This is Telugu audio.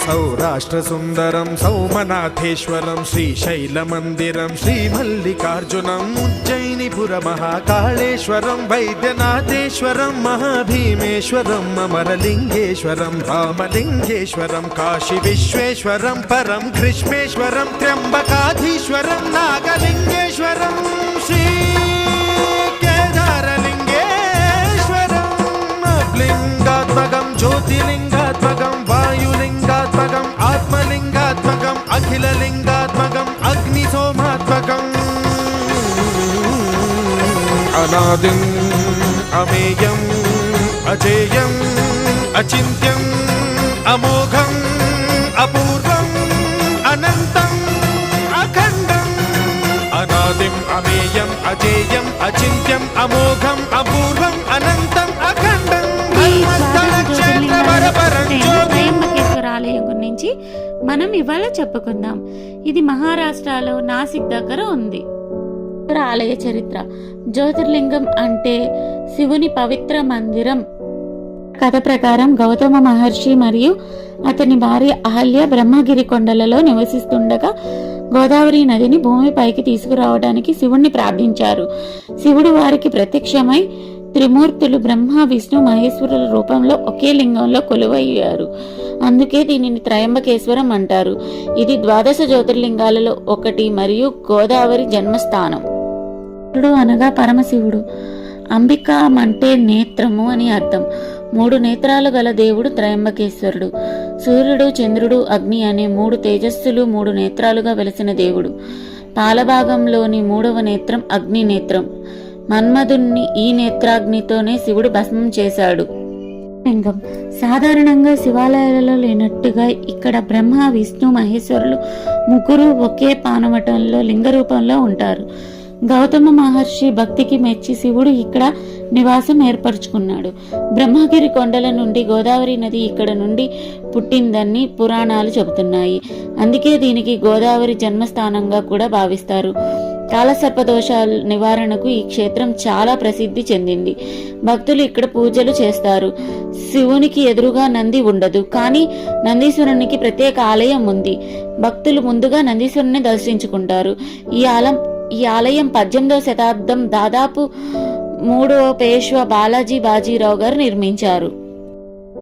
సౌరాష్ట్ర సుందరం సౌమనాథేశ్వరం శ్రీశైలమందిరం శ్రీమల్లికార్జునం ఉజ్జయినిపుర మహాకాళేశ్వరం వైద్యనాథేశ్వరం మహాభీమేశ్వరం అమరలింగేశ్వరం రామలింగేశ్వరం కాశీ విశ్వేశ్వరం పరం కృష్ణేశ్వరం త్ర్యంబకాధీశ్వరం నాగలింగేశ్వరం శ్రీ కేదారలింగేశ్వరం లింగాత్మకం జ్యోతిలింగాత్మకం వాయులింగాత్మకం ఆత్మలింగాత్మకం అఖిలలింగాత్మకం అగ్నిసోమాత్మకం అనాదిం అమేయం అజేయం అచింత్యం అమోఘం అపూర్వం అనంతం అఖండం అనాదిం అమేయం అజేయం అచింత్యం అమోఘం అపూర్వం అనంతం అఖండం త్రయంబకేశ్వర ఆలయం గురించి మనం ఇవాళ చెప్పుకుందాం. ఇది మహారాష్ట్రలో నాసిక్ దగ్గర ఉంది. ఆలయ చరిత్ర. జ్యోతిర్లింగం అంటే శివుని పవిత్ర మందిరం. కథ ప్రకారం గౌతమ మహర్షి మరియు అతని భార్య అహల్య బ్రహ్మగిరి కొండలలో నివసిస్తుండగా గోదావరి నదిని భూమిపైకి తీసుకురావడానికి శివుణ్ణి ప్రార్థించారు. శివుడు వారికి ప్రత్యక్షమై త్రిమూర్తులు బ్రహ్మ విష్ణు మహేశ్వరుల రూపంలో ఒకే లింగంలో కొలువయ్యారు. అందుకే దీనిని త్రయంబకేశ్వరం అంటారు. ఇది 12 జ్యోతిర్లింగాలలో ఒకటి మరియు గోదావరి జన్మస్థానం. శివుడు అనగా పరమశివుడు. అంబిక అంటే నేత్రము అని అర్థం. 3 నేత్రాలు గల దేవుడు త్రయంబకేశ్వరుడు. సూర్యుడు, చంద్రుడు, అగ్ని అనే 3 తేజస్సులు 3 నేత్రాలుగా వెలిసిన దేవుడు. పాలభాగంలోని 3వ నేత్రం అగ్ని నేత్రం. మన్మధుణ్ణి ఈ నేత్రాగ్నితోనే శివుడు భస్మం చేశాడు. లింగం. సాధారణంగా శివాలయాలలో లేనట్టుగా ఇక్కడ బ్రహ్మ విష్ణు మహేశ్వరులు ముగ్గురు ఒకే పానవటంలో లింగ రూపంలో ఉంటారు. గౌతమ మహర్షి భక్తికి మెచ్చి శివుడు ఇక్కడ నివాసం ఏర్పరచుకున్నాడు. బ్రహ్మగిరి కొండల నుండి గోదావరి నది ఇక్కడ నుండి పుట్టిందని పురాణాలు చెబుతున్నాయి. అందుకే దీనికి గోదావరి జన్మస్థానంగా కూడా భావిస్తారు. కాలసర్పదోషాల నివారణకు ఈ క్షేత్రం చాలా ప్రసిద్ధి చెందింది. భక్తులు ఇక్కడ పూజలు చేస్తారు. శివునికి ఎదురుగా నంది ఉండదు, కానీ నందీశ్వరునికి ప్రత్యేక ఆలయం ఉంది. భక్తులు ముందుగా నందీశ్వరుని దర్శించుకుంటారు. ఈ ఆలయం 18వ శతాబ్దం దాదాపు 3వ పేష్వా బాలాజీ బాజీరావు గారు నిర్మించారు.